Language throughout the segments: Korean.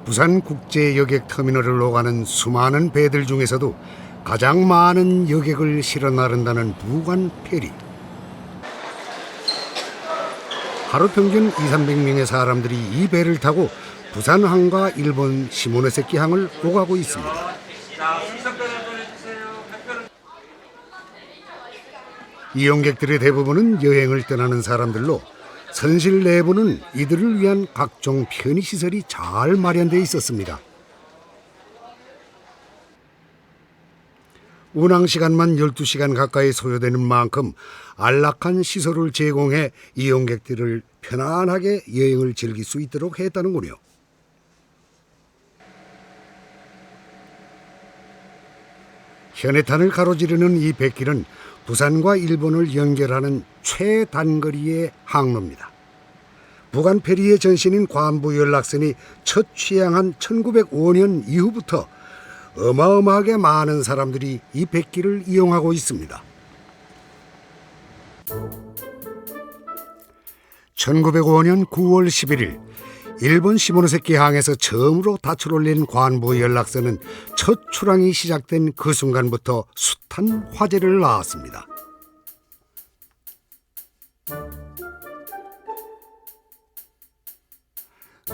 부산국제여객터미널을 오가는 수많은 배들 중에서도 가장 많은 여객을 실어 나른다는 부관 페리. 하루 평균 200~300명의 사람들이 이 배를 타고 부산항과 일본 시모노세키항을 오가고 있습니다. 이용객들의 대부분은 여행을 떠나는 사람들로 선실 내부는 이들을 위한 각종 편의시설이 잘 마련되어 있었습니다. 운항시간만 12시간 가까이 소요되는 만큼 안락한 시설을 제공해 이용객들을 편안하게 여행을 즐길 수 있도록 했다는군요. 현해탄을 가로지르는 이 뱃길은 부산과 일본을 연결하는 최단거리의 항로입니다. 부관 페리의 전신인 관부 연락선이 첫 취항한 1905년 이후부터 어마어마하게 많은 사람들이 이 뱃길을 이용하고 있습니다. 1905년 9월 11일 일본 시모노세키항에서 처음으로 닻을 올린 관부 연락선은 첫 출항이 시작된 그 순간부터 숱한 화제를 낳았습니다.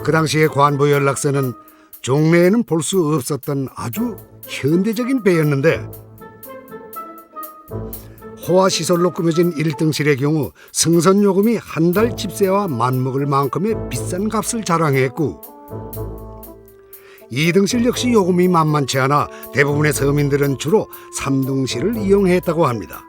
그 당시의 관부 연락선은 종래에는 볼 수 없었던 아주 현대적인 배였는데, 호화시설로 꾸며진 1등실의 경우 승선 요금이 한 달 집세와 맞먹을 만큼의 비싼 값을 자랑했고, 2등실 역시 요금이 만만치 않아 대부분의 서민들은 주로 3등실을 이용했다고 합니다.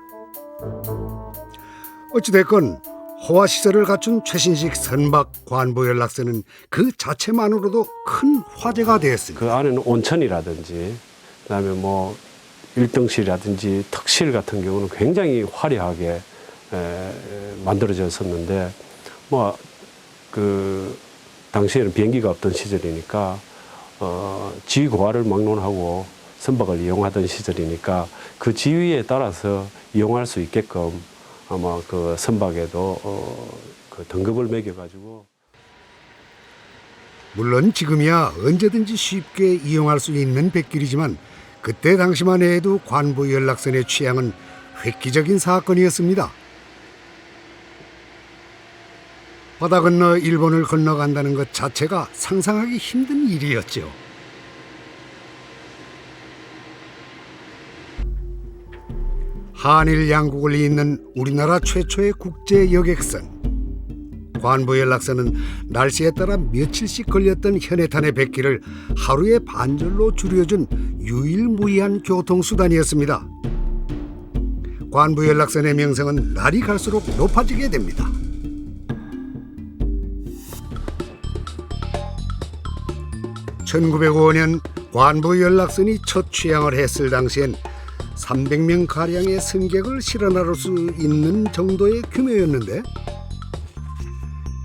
어찌됐건 호화시설을 갖춘 최신식 선박 관부 연락선은 그 자체만으로도 큰 화제가 되었습니다. 그 안에는 온천이라든지 그다음에 뭐 1등실이라든지 특실 같은 경우는 굉장히 화려하게 만들어졌었는데, 뭐 그 당시에는 비행기가 없던 시절이니까 지위고하를 막론하고 선박을 이용하던 시절이니까 그 지위에 따라서 이용할 수 있게끔 아마 그 선박에도 그 등급을 매겨가지고. 물론 지금이야 언제든지 쉽게 이용할 수 있는 뱃길이지만 그때 당시만 해도 관부 연락선의 취향은 획기적인 사건이었습니다. 바다 건너 일본을 건너간다는 것 자체가 상상하기 힘든 일이었죠. 한일 양국을 잇는 우리나라 최초의 국제 여객선. 관부 연락선은 날씨에 따라 며칠씩 걸렸던 현해탄의 뱃길을 하루의 반절로 줄여준 유일무이한 교통수단이었습니다. 관부 연락선의 명성은 날이 갈수록 높아지게 됩니다. (1905년) 관부 연락선이 첫 취항을 했을 당시엔 300명가량의 승객을 실어 나를 수 있는 정도의 규모였는데,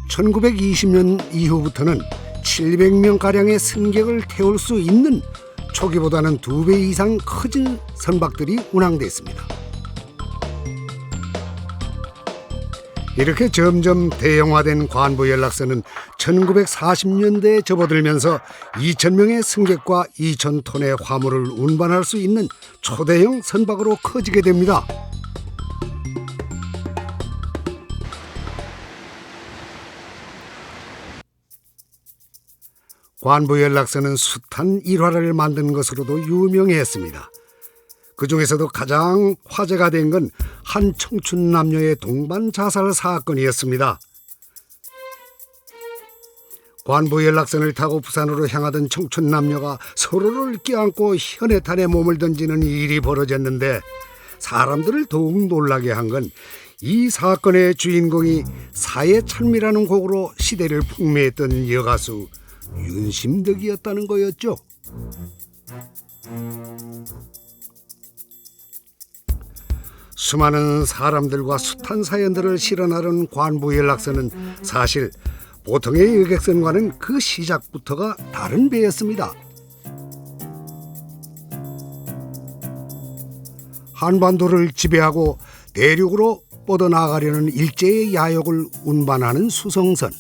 1920년 이후부터는 700명가량의 승객을 태울 수 있는 초기보다는 2배 이상 커진 선박들이 운항됐습니다. 이렇게 점점 대형화된 관부 연락선은 1940년대에 접어들면서 2,000명의 승객과 2,000톤의 화물을 운반할 수 있는 초대형 선박으로 커지게 됩니다. 관부 연락선은 숱한 일화를 만든 것으로도 유명했습니다. 그 중에서도 가장 화제가 된 건 한 청춘 남녀의 동반 자살 사건이었습니다. 관부 연락선을 타고 부산으로 향하던 청춘 남녀가 서로를 껴안고 현해탄에 몸을 던지는 일이 벌어졌는데, 사람들을 더욱 놀라게 한 건 이 사건의 주인공이 사회찬미라는 곡으로 시대를 풍미했던 여가수 윤심덕이었다는 거였죠. 수많은 사람들과 숱한 사연들을 실어 나른 관부 연락선은 사실 보통의 여객선과는 그 시작부터가 다른 배였습니다. 한반도를 지배하고 대륙으로 뻗어나가려는 일제의 야욕을 운반하는 수송선.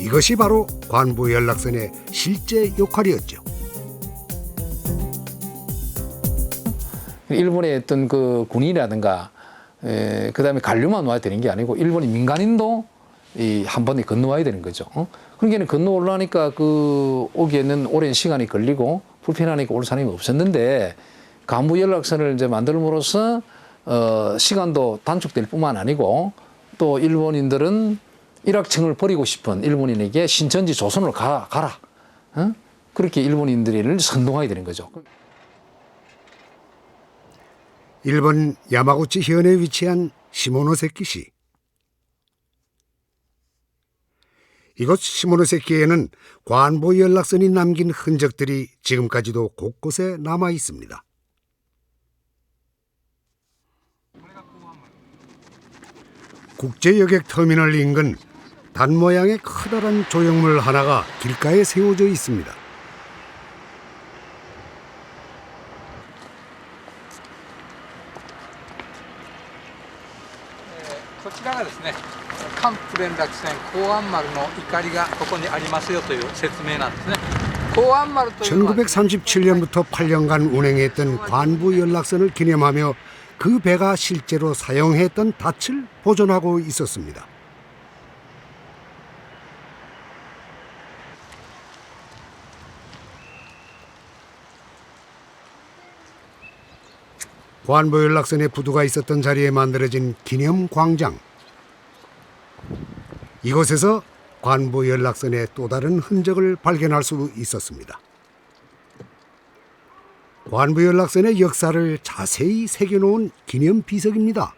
이것이 바로 관부 연락선의 실제 역할이었죠. 일본의 어떤 그 군인이라든가 그다음에 관료만 와야 되는 게 아니고 일본의 민간인도 한 번에 건너와야 되는 거죠. 그러니까 건너오려니까 그 오기에는 오랜 시간이 걸리고 불편하니까 올 사람이 없었는데 간부 연락선을 이제 만들므로써 시간도 단축될 뿐만 아니고 또 일본인들은 일확천을 버리고 싶은 일본인에게 신천지 조선으로 가라. 그렇게 일본인들을 선동하게 되는 거죠. 일본 야마구치 현에 위치한 시모노세키시. 이곳 시모노세키에는 관부 연락선이 남긴 흔적들이 지금까지도 곳곳에 남아 있습니다. 국제여객 터미널 인근 단 모양의 커다란 조형물 하나가 길가에 세워져 있습니다. こちらがですね、関府連絡船港安丸の怒りがここにありますよという説明なんですね。港安丸というのは 1937년부터 8년간 운행했던 관부 연락선을 기념하며 그 배가 실제로 사용했던 닻을 보존하고 있었습니다. 관부 연락선에 부두가 있었던 자리에 만들어진 기념 광장. 이곳에서 관부 연락선의 또 다른 흔적을 발견할 수 있었습니다. 관부 연락선의 역사를 자세히 새겨놓은 기념 비석입니다.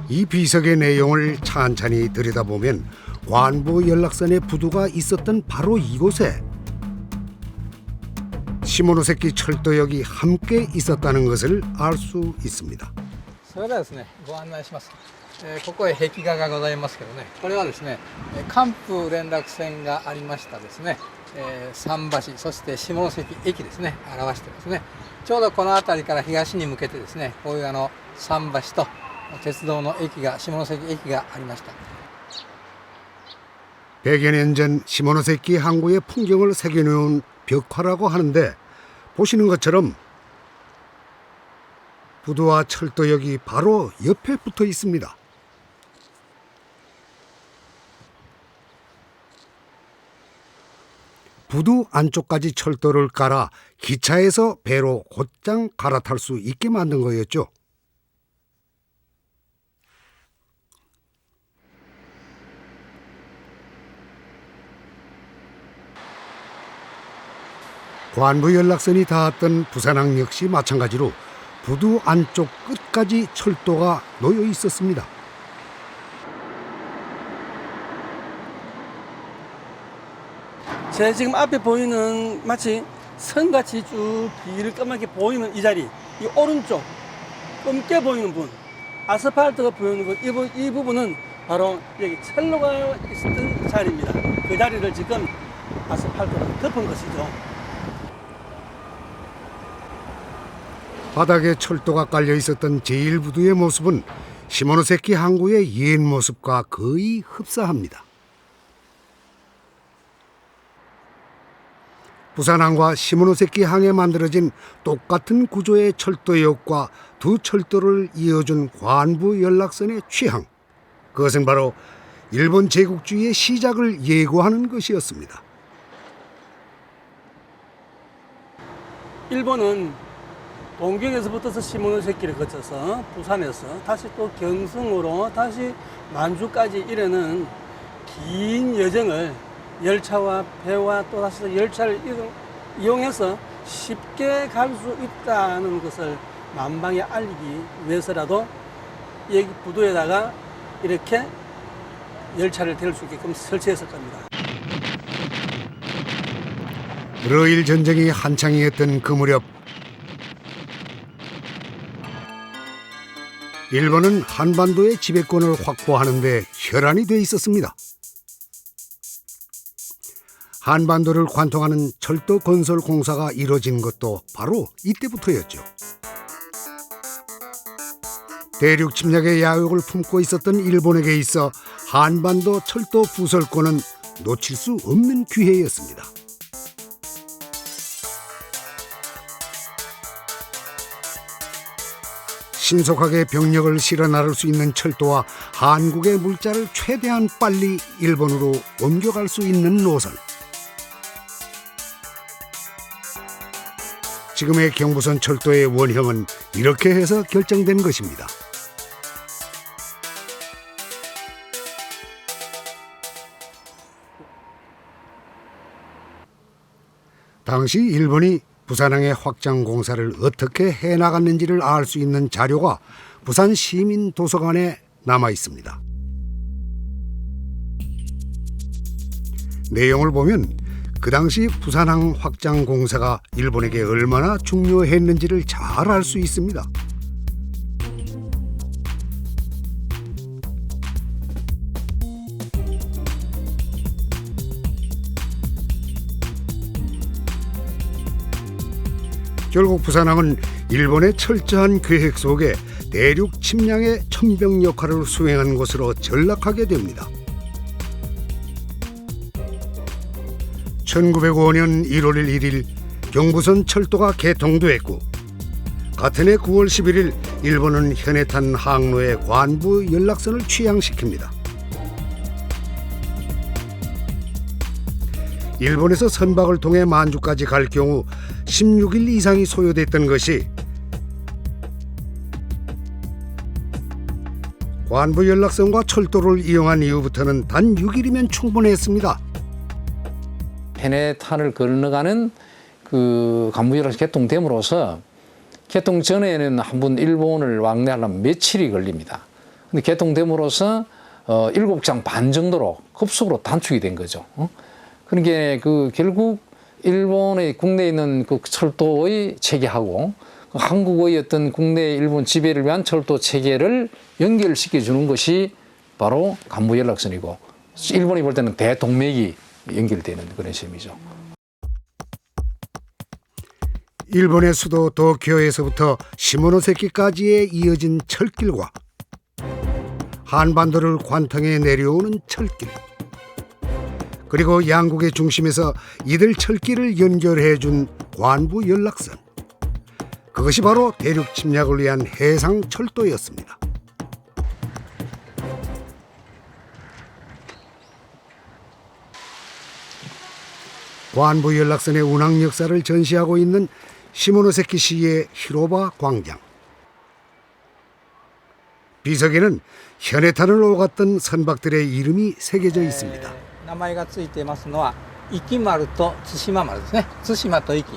이 비석의 내용을 찬찬히 들여다보면 관부 연락선의 부두가 있었던 바로 이곳에 시모노세키 철도역이 함께 있었다는 것을 알 수 있습니다. それではですね、ご案内します。ここへ壁画がございますけどね、これはですね、関府連絡船がありましたですね、桟橋、そして下関駅ですね、表してますね。ちょうどこの辺りから東に向けてですね、こういう桟橋と鉄道の駅が、下関駅がありました。 100여 년 전 시모노세키 항구의 풍경을 새겨놓은 벽화라고 하는데 보시는 것처럼 부두와 철도역이 바로 옆에 붙어 있습니다. 부두 안쪽까지 철도를 깔아 기차에서 배로 곧장 갈아탈 수 있게 만든 거였죠. 관부 연락선이 닿았던 부산항 역시 마찬가지로 부두 안쪽 끝까지 철도가 놓여 있었습니다. 제 지금 앞에 보이는 마치 선같이 쭉 길을 까맣게 보이는 이 자리, 이 오른쪽 검게 보이는 부분, 아스팔트가 보이는 이 부분은 바로 여기 철로가 있었던 자리입니다. 그 자리를 지금 아스팔트로 덮은 것이죠. 바닥에 철도가 깔려 있었던 제1부두의 모습은 시모노세키 항구의 옛 모습과 거의 흡사합니다. 부산항과 시모노세키 항에 만들어진 똑같은 구조의 철도역과 두 철도를 이어준 관부 연락선의 취향. 그것은 바로 일본 제국주의의 시작을 예고하는 것이었습니다. 일본은 동경에서부터 시모노세키를 거쳐서 부산에서 다시 또 경성으로 다시 만주까지 이르는 긴 여정을 열차와 배와 또 다시 열차를 이용해서 쉽게 갈 수 있다는 것을 만방에 알리기 위해서라도 여기 부두에다가 이렇게 열차를 대할 수 있게끔 설치했을 겁니다. 러일 전쟁이 한창이었던 그 무렵 일본은 한반도의 지배권을 확보하는 데 혈안이 돼 있었습니다. 한반도를 관통하는 철도 건설 공사가 이뤄진 것도 바로 이때부터였죠. 대륙 침략의 야욕을 품고 있었던 일본에게 있어 한반도 철도 부설권은 놓칠 수 없는 기회였습니다. 신속하게 병력을 실어 나를 수 있는 철도와 한국의 물자를 최대한 빨리 일본으로 옮겨갈 수 있는 노선. 지금의 경부선 철도의 원형은 이렇게 해서 결정된 것입니다. 당시 일본이 부산항의 확장 공사를 어떻게 해나갔는지를 알 수 있는 자료가 부산 시민 도서관에 남아 있습니다. 내용을 보면 그 당시 부산항 확장 공사가 일본에게 얼마나 중요했는지를 잘 알 수 있습니다. 결국 부산항은 일본의 철저한 계획 속에 대륙 침략의 천병 역할을 수행한 것으로 전락하게 됩니다. 1905년 1월 1일 경부선 철도가 개통됐고 같은 해 9월 11일 일본은 현해탄 항로의 관부 연락선을 취향시킵니다. 일본에서 선박을 통해 만주까지 갈 경우 16일 이상이 소요됐던 것이 관부 연락선과 철도를 이용한 이후부터는 단 6일이면 충분했습니다. 해내탄을 건너가는 그 간부연락선 개통됨으로써 개통 전에는 한 번 일본을 왕래하려면 며칠이 걸립니다. 근데 개통됨으로써 7장 반 정도로 급속으로 단축이 된 거죠. 그러니까 그 결국 일본의 국내에 있는 그 철도의 체계하고 한국의 어떤 국내 일본 지배를 위한 철도 체계를 연결시켜 주는 것이 바로 간부 연락선이고 일본이 볼 때는 대동맥이 연결되는 그런 셈이죠. 일본의 수도 도쿄에서부터 시모노세키까지에 이어진 철길과 한반도를 관통해 내려오는 철길, 그리고 양국의 중심에서 이들 철길을 연결해 준 관부 연락선, 그것이 바로 대륙 침략을 위한 해상 철도였습니다. 관부 연락선의 운항 역사를 전시하고 있는 시모노세키시의 히로바 광장. 비석에는 현해탄을 오갔던 선박들의 이름이 새겨져 있습니다. 名前がついてますのは壱岐丸と対馬丸ですね。対馬と壱岐、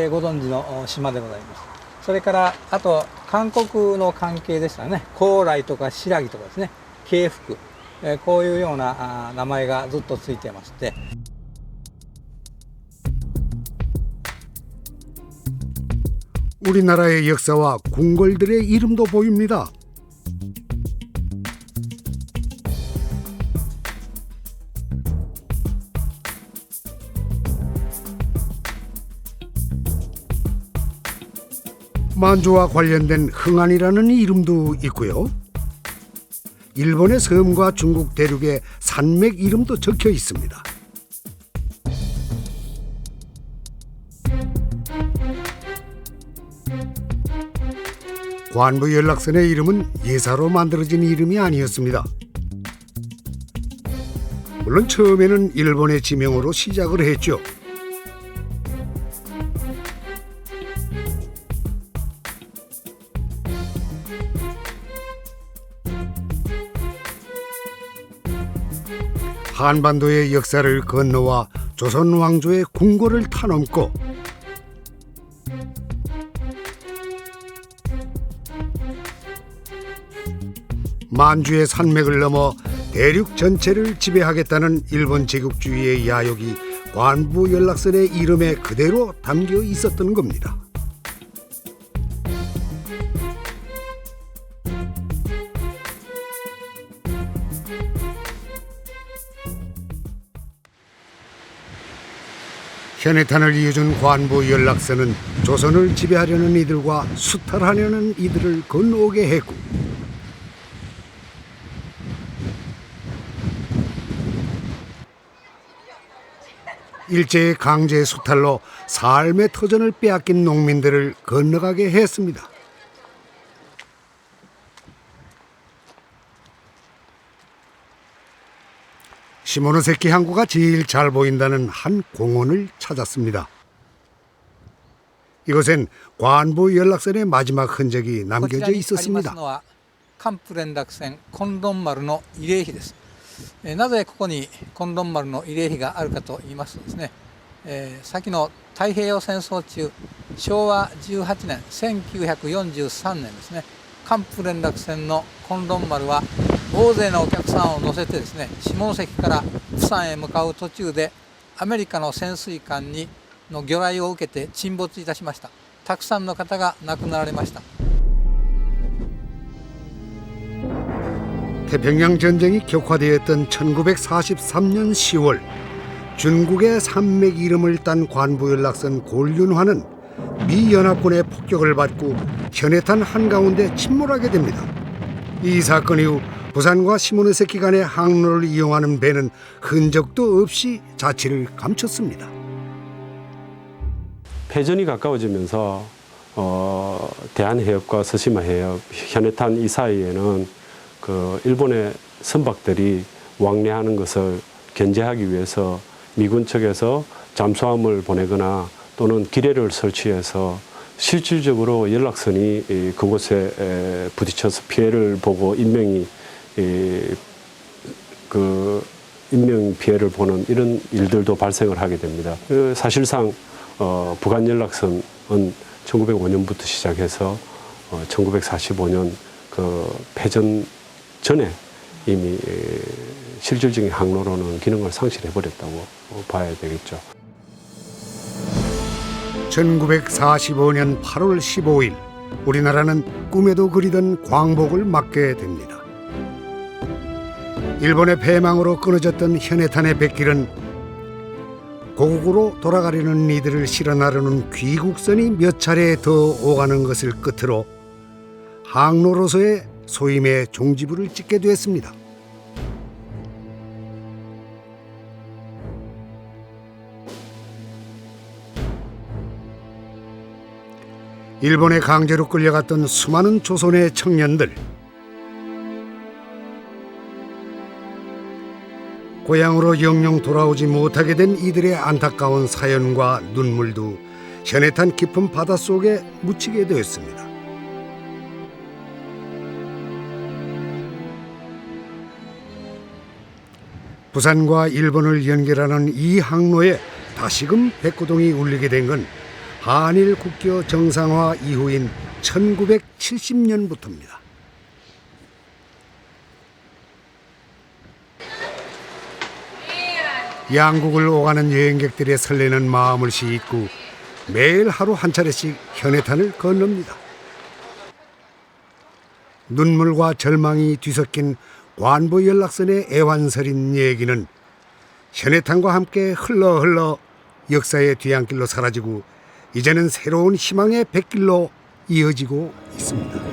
ご存知の島でございます。それからあと韓国の関係でしたね。高麗とか新羅とかですね。京福、こういうような名前がずっとついてまして。 우리나라의 역사와 궁궐들의 이름도 보입니다. 만주와 관련된 흥안이라는 이름도 있고요. 일본의 섬과 중국 대륙의 산맥 이름도 적혀 있습니다. 관부 연락선의 이름은 예사로 만들어진 이름이 아니었습니다. 물론 처음에는 일본의 지명으로 시작을 했죠. 한반도의 역사를 건너와 조선 왕조의 궁궐을 타넘고 만주의 산맥을 넘어 대륙 전체를 지배하겠다는 일본 제국주의의 야욕이 관부 연락선의 이름에 그대로 담겨 있었던 겁니다. 현해탄을 이어준 관부 연락선은 조선을 지배하려는 이들과 수탈하려는 이들을 건너오게 했고, 일제의 강제 수탈로 삶의 터전을 빼앗긴 농민들을 건너가게 했습니다. 시모노세키 항구가 제일 잘 보인다는 한 공원을 찾았습니다. 이곳엔 관부 연락선의 마지막 흔적이 こち 남겨져 らにあります 있었습니다. のは関府連絡船金論丸の慰霊碑です。なぜここに金論丸の慰霊碑があるかと言いますとですね、先の太平洋戦争中、昭和18年1943年ですね、関府連絡船の金論丸は大勢のお客さんを乗せてですね、下関から釜山へ向かう途中でアメリカの潜水艦の魚雷を受けて沈没いたしました。たくさんの方が亡くなられました。 태평양 전쟁이 격화되었던 1943년 10월 중국의 산맥 이름을 딴 관부 연락선 골륜화는 미 연합군의 폭격을 받고 현해탄 한가운데 침몰하게 됩니다. 이 사건 이후 부산과 시모노세키 간의 항로를 이용하는 배는 흔적도 없이 자취를 감췄습니다. 패전이 가까워지면서 대한해협과 서시마해협, 현해탄 이 사이에는 그 일본의 선박들이 왕래하는 것을 견제하기 위해서 미군 측에서 잠수함을 보내거나 또는 기뢰를 설치해서 실질적으로 연락선이 그곳에 부딪혀서 피해를 보고 인명 피해를 보는 이런 일들도 발생을 하게 됩니다. 사실상 북한 연락선은 1905년부터 시작해서 1945년 그 패전 전에 이미 실질적인 항로로는 기능을 상실해버렸다고 봐야 되겠죠. 1945년 8월 15일 우리나라는 꿈에도 그리던 광복을 맞게 됩니다. 일본의 패망으로 끊어졌던 현해탄의 뱃길은 고국으로 돌아가려는 이들을 실어나르는 귀국선이 몇 차례 더 오가는 것을 끝으로 항로로서의 소임의 종지부를 찍게 됐습니다. 일본의 강제로 끌려갔던 수많은 조선의 청년들, 고향으로 영영 돌아오지 못하게 된 이들의 안타까운 사연과 눈물도 현해탄 깊은 바닷속에 묻히게 되었습니다. 부산과 일본을 연결하는 이 항로에 다시금 백구동이 울리게 된 건 한일 국교 정상화 이후인 1970년부터입니다. 양국을 오가는 여행객들의 설레는 마음을 싣고 매일 하루 한 차례씩 현해탄을 건넙니다. 눈물과 절망이 뒤섞인 관부 연락선의 애완서린 얘기는 현해탄과 함께 흘러 역사의 뒤안길로 사라지고 이제는 새로운 희망의 백길로 이어지고 있습니다.